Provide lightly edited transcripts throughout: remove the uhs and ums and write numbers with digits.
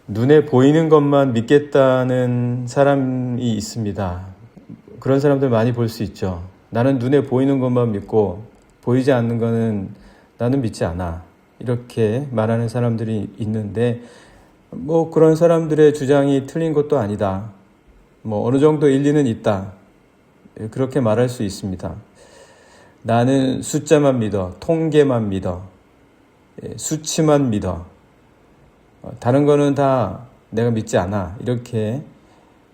눈에 보이는 것만 믿겠다는 사람이 있습니다. 그런 사람들 많이 볼 수 있죠. 나는 눈에 보이는 것만 믿고 보이지 않는 거는 나는 믿지 않아. 이렇게 말하는 사람들이 있는데 그런 사람들의 주장이 틀린 것도 아니다. 어느 정도 일리는 있다. 그렇게 말할 수 있습니다. 나는 숫자만 믿어. 통계만 믿어. 수치만 믿어. 다른 거는 다 내가 믿지 않아. 이렇게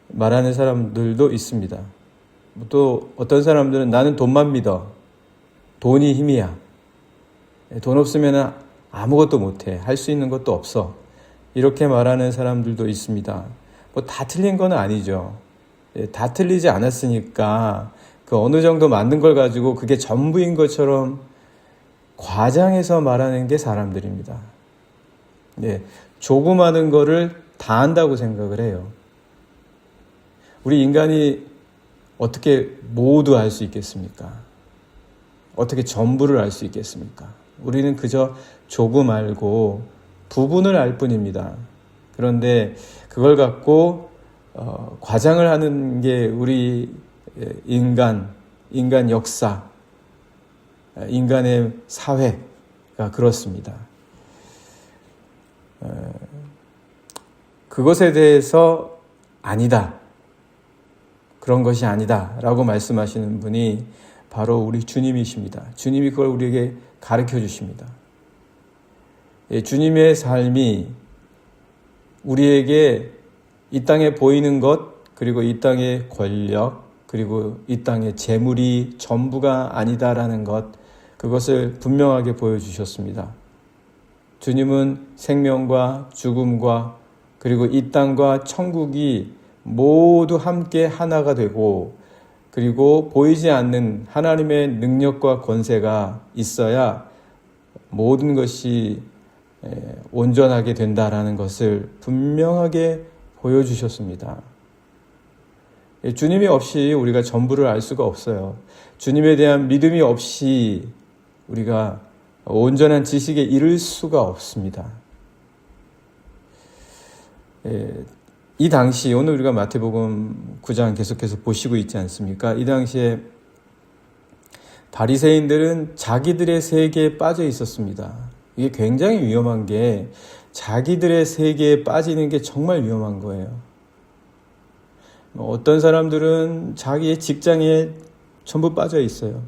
말하는 사람들도 있습니다. 또 어떤 사람들은 나는 돈만 믿어. 돈이 힘이야. 돈 없으면 아무것도 못해. 할 수 있는 것도 없어. 이렇게 말하는 사람들도 있습니다. 다 틀린 건 아니죠. 다 틀리지 않았으니까 그 어느 정도 맞는 걸 가지고 그게 전부인 것처럼 과장해서 말하는 게 사람들입니다. 조그마한 거를 다 안다고 생각을 해요. 우리 인간이 어떻게 모두 알 수 있겠습니까? 어떻게 전부를 알 수 있겠습니까? 우리는 그저 조금 알고 부분을 알 뿐입니다. 그런데 그걸 갖고 과장을 하는 게 우리 인간 역사, 인간의 사회가 그렇습니다. 그것에 대해서 아니다. 그런 것이 아니다. 라고 말씀하시는 분이 바로 우리 주님이십니다. 주님이 그걸 우리에게 가르쳐 주십니다. 주님의 삶이 우리에게 이 땅에 보이는 것, 그리고 이 땅의 권력, 그리고 이 땅의 재물이 전부가 아니다라는 것, 그것을 분명하게 보여주셨습니다. 주님은 생명과 죽음과 그리고 이 땅과 천국이 모두 함께 하나가 되고 그리고 보이지 않는 하나님의 능력과 권세가 있어야 모든 것이 온전하게 된다라는 것을 분명하게 보여주셨습니다. 주님이 없이 우리가 전부를 알 수가 없어요. 주님에 대한 믿음이 없이 우리가 온전한 지식에 이를 수가 없습니다. 이 당시 오늘 우리가 마태복음 9장 계속해서 보시고 있지 않습니까? 이 당시에 바리새인들은 자기들의 세계에 빠져 있었습니다. 이게 굉장히 위험한 게 자기들의 세계에 빠지는 게 정말 위험한 거예요. 어떤 사람들은 자기의 직장에 전부 빠져 있어요.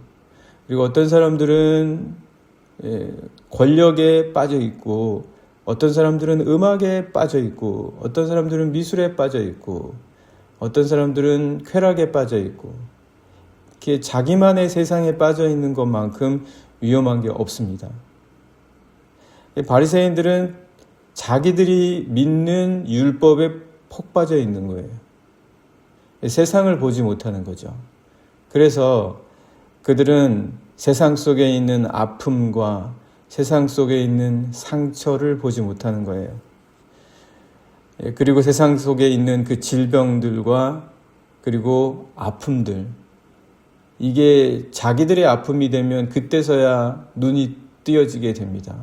그리고 어떤 사람들은 권력에 빠져 있고 어떤 사람들은 음악에 빠져 있고 어떤 사람들은 미술에 빠져 있고 어떤 사람들은 쾌락에 빠져 있고 이렇게 자기만의 세상에 빠져 있는 것만큼 위험한 게 없습니다. 바리새인들은 자기들이 믿는 율법에 폭 빠져 있는 거예요. 세상을 보지 못하는 거죠. 그래서 그들은 세상 속에 있는 아픔과 세상 속에 있는 상처를 보지 못하는 거예요. 그리고 세상 속에 있는 그 질병들과 그리고 아픔들, 이게 자기들의 아픔이 되면 그때서야 눈이 띄어지게 됩니다.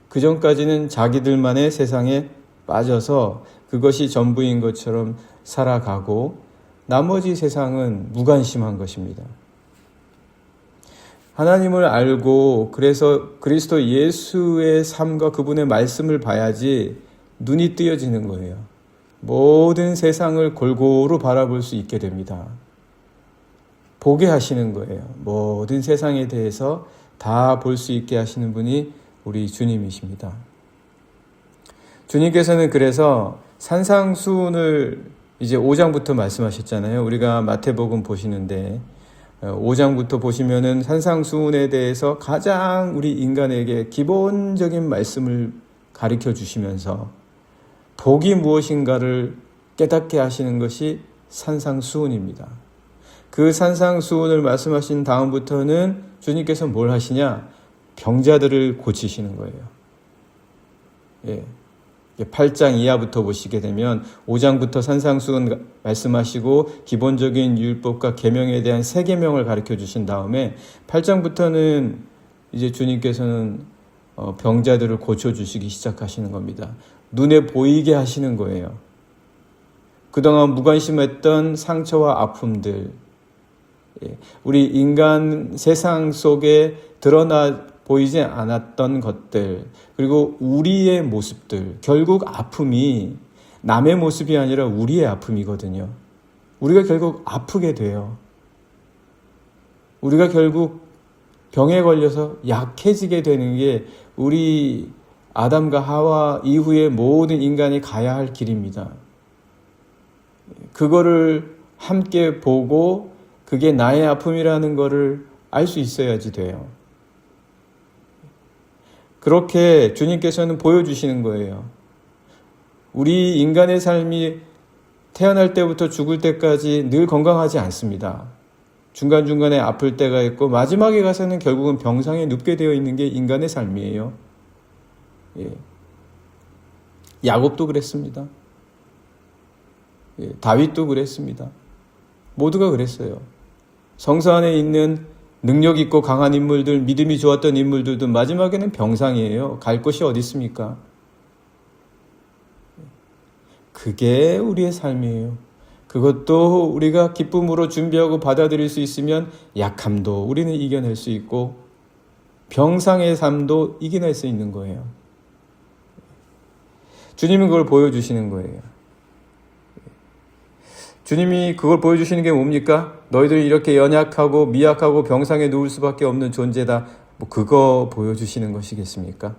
그 전까지는 자기들만의 세상에 빠져서 그것이 전부인 것처럼 살아가고 나머지 세상은 무관심한 것입니다. 하나님을 알고 그래서 그리스도 예수의 삶과 그분의 말씀을 봐야지 눈이 뜨여지는 거예요. 모든 세상을 골고루 바라볼 수 있게 됩니다. 보게 하시는 거예요. 모든 세상에 대해서 다 볼 수 있게 하시는 분이 우리 주님이십니다. 주님께서는 그래서 산상수훈을 이제 5장부터 말씀하셨잖아요. 우리가 마태복음 보시는데 5장부터 보시면은 산상수훈에 대해서 가장 우리 인간에게 기본적인 말씀을 가르쳐 주시면서 복이 무엇인가를 깨닫게 하시는 것이 산상수훈입니다. 그 산상수훈을 말씀하신 다음부터는 주님께서 뭘 하시냐? 병자들을 고치시는 거예요. 8장 이하부터 보시게 되면 5장부터 산상수훈 말씀하시고 기본적인 율법과 계명에 대한 세 계명을 가르쳐 주신 다음에 8장부터는 이제 주님께서는 병자들을 고쳐주시기 시작하시는 겁니다. 눈에 보이게 하시는 거예요. 그동안 무관심했던 상처와 아픔들, 우리 인간 세상 속에 드러나 보이지 않았던 것들, 그리고 우리의 모습들, 결국 아픔이 남의 모습이 아니라 우리의 아픔이거든요. 우리가 결국 아프게 돼요. 우리가 결국 병에 걸려서 약해지게 되는 게 우리 아담과 하와 이후의 모든 인간이 가야 할 길입니다. 그거를 함께 보고 그게 나의 아픔이라는 거를 알 수 있어야지 돼요. 그렇게 주님께서는 보여주시는 거예요. 우리 인간의 삶이 태어날 때부터 죽을 때까지 늘 건강하지 않습니다. 중간중간에 아플 때가 있고 마지막에 가서는 결국은 병상에 눕게 되어 있는 게 인간의 삶이에요. 야곱도 그랬습니다. 다윗도 그랬습니다. 모두가 그랬어요. 성서 안에 있는 능력 있고 강한 인물들, 믿음이 좋았던 인물들도 마지막에는 병상이에요. 갈 곳이 어디 있습니까? 그게 우리의 삶이에요. 그것도 우리가 기쁨으로 준비하고 받아들일 수 있으면 약함도 우리는 이겨낼 수 있고 병상의 삶도 이겨낼 수 있는 거예요. 주님은 그걸 보여주시는 거예요. 주님이 그걸 보여주시는 게 뭡니까? 너희들이 이렇게 연약하고 미약하고 병상에 누울 수밖에 없는 존재다. 그거 보여주시는 것이겠습니까?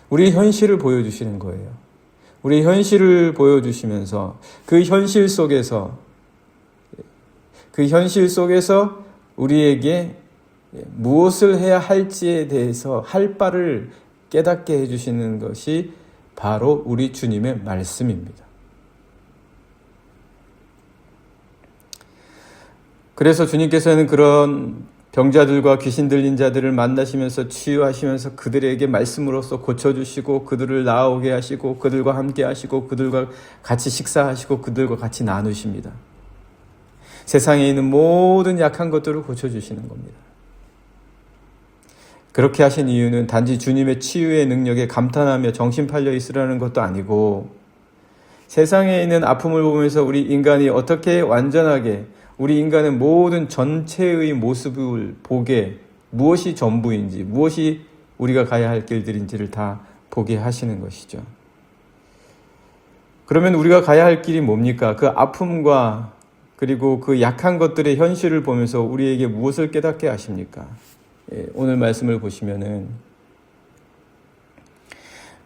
우리 현실을 보여주시는 거예요. 우리 현실을 보여주시면서 그 현실 속에서 우리에게 무엇을 해야 할지에 대해서 할 바를 깨닫게 해주시는 것이 바로 우리 주님의 말씀입니다. 그래서 주님께서는 그런 병자들과 귀신 들린 자들을 만나시면서 치유하시면서 그들에게 말씀으로써 고쳐주시고 그들을 나아오게 하시고 그들과 함께 하시고 그들과 같이 식사하시고 그들과 같이 나누십니다. 세상에 있는 모든 약한 것들을 고쳐주시는 겁니다. 그렇게 하신 이유는 단지 주님의 치유의 능력에 감탄하며 정신 팔려 있으라는 것도 아니고 세상에 있는 아픔을 보면서 우리 인간이 어떻게 완전하게 우리 인간의 모든 전체의 모습을 보게 무엇이 전부인지 무엇이 우리가 가야 할 길들인지를 다 보게 하시는 것이죠. 그러면 우리가 가야 할 길이 뭡니까? 그 아픔과 그리고 그 약한 것들의 현실을 보면서 우리에게 무엇을 깨닫게 하십니까? 오늘 말씀을 보시면은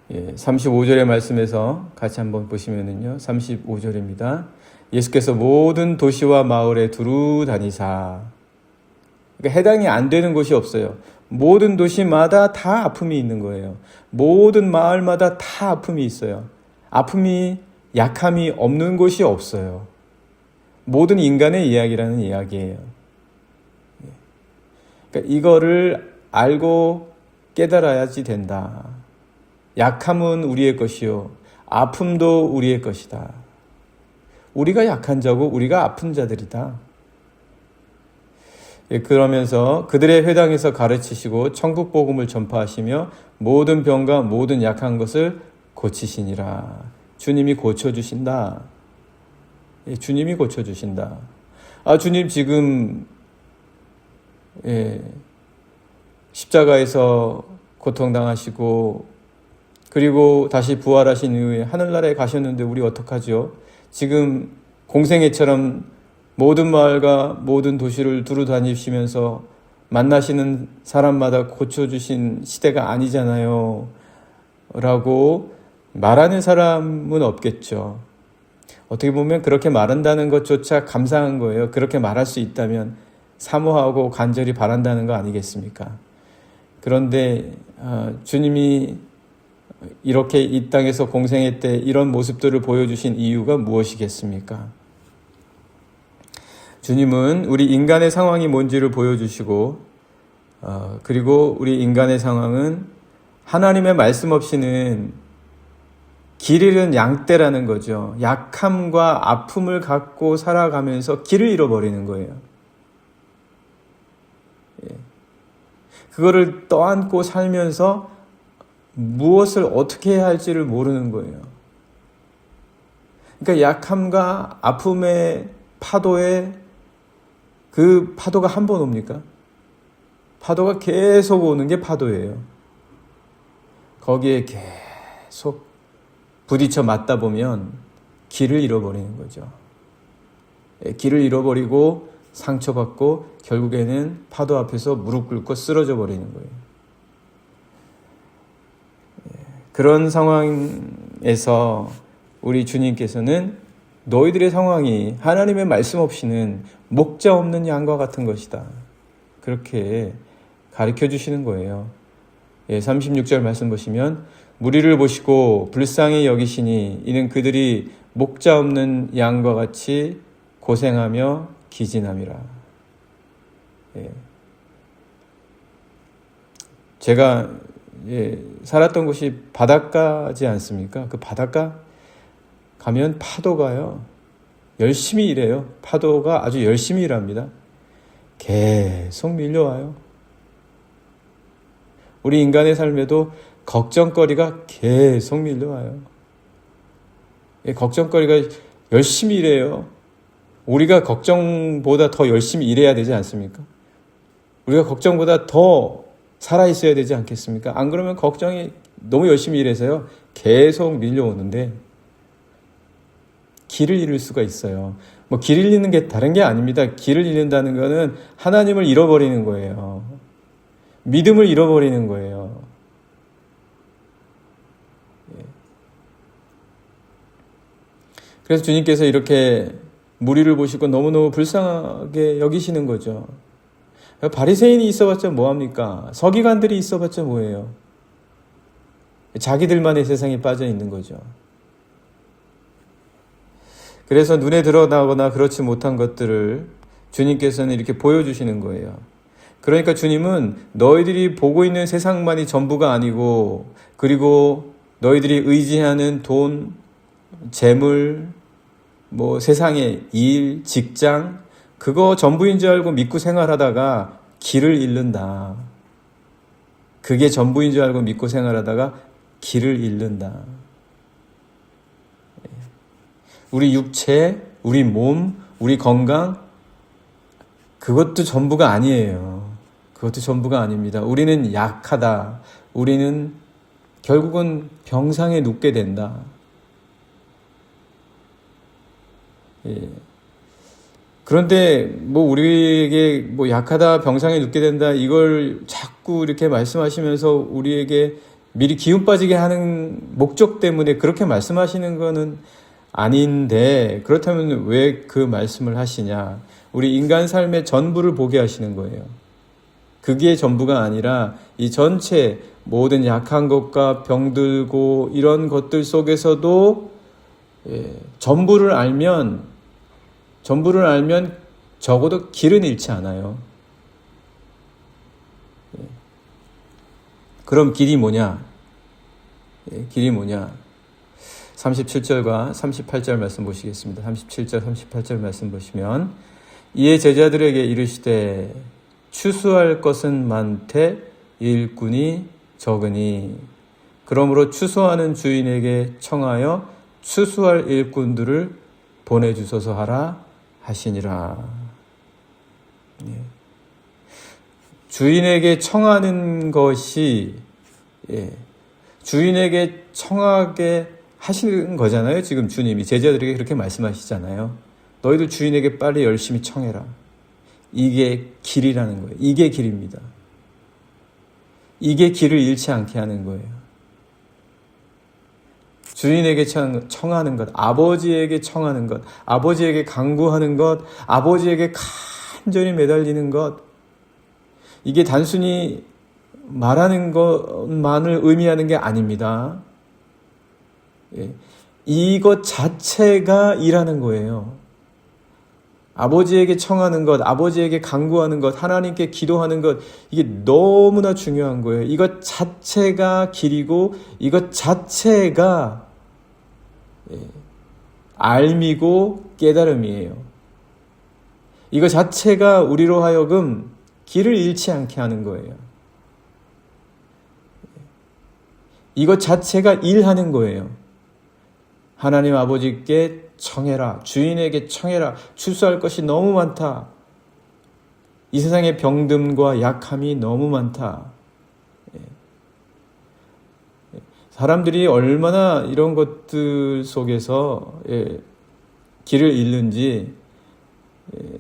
35절의 말씀에서 같이 한번 보시면은요. 35절입니다. 예수께서 모든 도시와 마을에 두루 다니사. 그러니까 해당이 안 되는 곳이 없어요. 모든 도시마다 다 아픔이 있는 거예요. 모든 마을마다 다 아픔이 있어요. 아픔이 약함이 없는 곳이 없어요. 모든 인간의 이야기라는 이야기예요. 그러니까 이거를 알고 깨달아야지 된다. 약함은 우리의 것이요. 아픔도 우리의 것이다. 우리가 약한 자고 우리가 아픈 자들이다. 그러면서 그들의 회당에서 가르치시고 천국 복음을 전파하시며 모든 병과 모든 약한 것을 고치시니라. 주님이 고쳐주신다. 주님이 고쳐주신다. 주님 지금 십자가에서 고통당하시고 그리고 다시 부활하신 이후에 하늘나라에 가셨는데 우리 어떡하죠? 지금 공생애처럼 모든 마을과 모든 도시를 두루 다니시면서 만나시는 사람마다 고쳐주신 시대가 아니잖아요. 라고 말하는 사람은 없겠죠. 어떻게 보면 그렇게 말한다는 것조차 감사한 거예요. 그렇게 말할 수 있다면 사모하고 간절히 바란다는 거 아니겠습니까? 그런데 주님이 이렇게 이 땅에서 공생애 때 이런 모습들을 보여주신 이유가 무엇이겠습니까? 주님은 우리 인간의 상황이 뭔지를 보여주시고 그리고 우리 인간의 상황은 하나님의 말씀 없이는 길 잃은 양떼라는 거죠. 약함과 아픔을 갖고 살아가면서 길을 잃어버리는 거예요. 그거를 떠안고 살면서 무엇을 어떻게 해야 할지를 모르는 거예요. 그러니까 약함과 아픔의 파도에 그 파도가 한 번 옵니까? 파도가 계속 오는 게 파도예요. 거기에 계속 부딪혀 맞다 보면 길을 잃어버리는 거죠. 길을 잃어버리고 상처받고 결국에는 파도 앞에서 무릎 꿇고 쓰러져 버리는 거예요. 그런 상황에서 우리 주님께서는 너희들의 상황이 하나님의 말씀 없이는 목자 없는 양과 같은 것이다. 그렇게 가르쳐 주시는 거예요. 36절 말씀 보시면 무리를 보시고 불쌍히 여기시니 이는 그들이 목자 없는 양과 같이 고생하며 기진함이라. 제가 살았던 곳이 바닷가지 않습니까? 그 바닷가 가면 파도가요 열심히 일해요. 파도가 아주 열심히 일합니다. 계속 밀려와요. 우리 인간의 삶에도 걱정거리가 계속 밀려와요. 걱정거리가 열심히 일해요. 우리가 걱정보다 더 열심히 일해야 되지 않습니까? 우리가 걱정보다 더 살아있어야 되지 않겠습니까? 안 그러면 걱정이 너무 열심히 일해서요 계속 밀려오는데 길을 잃을 수가 있어요. 길을 잃는 게 다른 게 아닙니다. 길을 잃는다는 거는 하나님을 잃어버리는 거예요. 믿음을 잃어버리는 거예요. 그래서 주님께서 이렇게 무리를 보시고 너무너무 불쌍하게 여기시는 거죠. 바리새인이 있어봤자 뭐합니까? 서기관들이 있어봤자 뭐예요? 자기들만의 세상에 빠져 있는 거죠. 그래서 눈에 드러나거나 그렇지 못한 것들을 주님께서는 이렇게 보여주시는 거예요. 그러니까 주님은 너희들이 보고 있는 세상만이 전부가 아니고, 그리고 너희들이 의지하는 돈, 재물, 세상의 일, 직장, 그거 전부인 줄 알고 믿고 생활하다가 길을 잃는다. 그게 전부인 줄 알고 믿고 생활하다가 길을 잃는다. 우리 육체, 우리 몸, 우리 건강, 그것도 전부가 아니에요. 그것도 전부가 아닙니다. 우리는 약하다. 우리는 결국은 병상에 눕게 된다. 그런데 우리에게 약하다, 병상에 눕게 된다, 이걸 자꾸 이렇게 말씀하시면서 우리에게 미리 기운 빠지게 하는 목적 때문에 그렇게 말씀하시는 거는 아닌데, 그렇다면 왜 그 말씀을 하시냐? 우리 인간 삶의 전부를 보게 하시는 거예요. 그게 전부가 아니라 이 전체 모든 약한 것과 병들고 이런 것들 속에서도 전부를 알면 적어도 길은 잃지 않아요. 그럼 길이 뭐냐? 길이 뭐냐? 37절과 38절 말씀 보시겠습니다. 37절, 38절 말씀 보시면 이에 제자들에게 이르시되 추수할 것은 많되 일꾼이 적으니 그러므로 추수하는 주인에게 청하여 추수할 일꾼들을 보내주소서 하라 하시니라. 주인에게 청하는 것이 주인에게 청하게 하시는 거잖아요. 지금 주님이 제자들에게 그렇게 말씀하시잖아요. 너희들 주인에게 빨리 열심히 청해라. 이게 길이라는 거예요. 이게 길입니다. 이게 길을 잃지 않게 하는 거예요. 주인에게 청하는 것, 아버지에게 청하는 것, 아버지에게 간구하는 것, 아버지에게 간절히 매달리는 것, 이게 단순히 말하는 것만을 의미하는 게 아닙니다. 이것 자체가 일하는 거예요. 아버지에게 청하는 것, 아버지에게 간구하는 것, 하나님께 기도하는 것, 이게 너무나 중요한 거예요. 이것 자체가 길이고 이것 자체가 알미고 깨달음이에요. 이것 자체가 우리로 하여금 길을 잃지 않게 하는 거예요. 이것 자체가 일하는 거예요. 하나님 아버지께 청해라. 주인에게 청해라. 출소할 것이 너무 많다. 이 세상의 병듦과 약함이 너무 많다. 사람들이 얼마나 이런 것들 속에서 길을 잃는지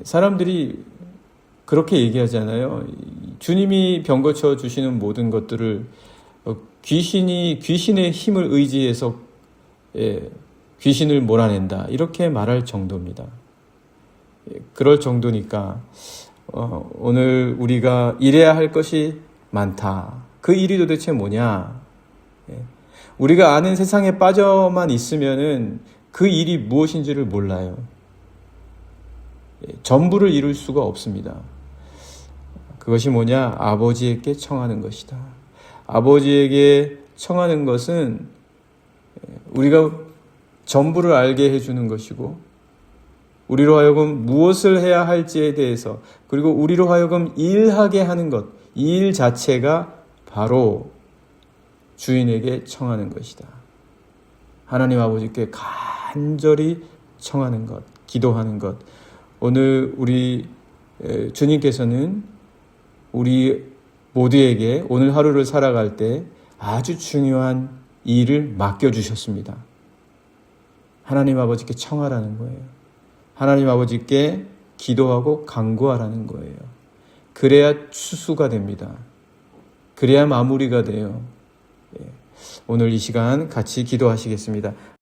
사람들이 그렇게 얘기하잖아요. 주님이 병 고쳐 주시는 모든 것들을 귀신의 힘을 의지해서 귀신을 몰아낸다. 이렇게 말할 정도입니다. 그럴 정도니까 오늘 우리가 일해야 할 것이 많다. 그 일이 도대체 뭐냐? 우리가 아는 세상에 빠져만 있으면은 그 일이 무엇인지를 몰라요. 전부를 이룰 수가 없습니다. 그것이 뭐냐? 아버지에게 청하는 것이다. 아버지에게 청하는 것은 우리가 전부를 알게 해주는 것이고 우리로 하여금 무엇을 해야 할지에 대해서 그리고 우리로 하여금 일하게 하는 것, 이 일 자체가 바로 주인에게 청하는 것이다. 하나님 아버지께 간절히 청하는 것, 기도하는 것. 오늘 우리 주님께서는 우리 모두에게 오늘 하루를 살아갈 때 아주 중요한 일을 맡겨주셨습니다. 하나님 아버지께 청하라는 거예요. 하나님 아버지께 기도하고 간구하라는 거예요. 그래야 추수가 됩니다. 그래야 마무리가 돼요. 오늘 이 시간 같이 기도하시겠습니다.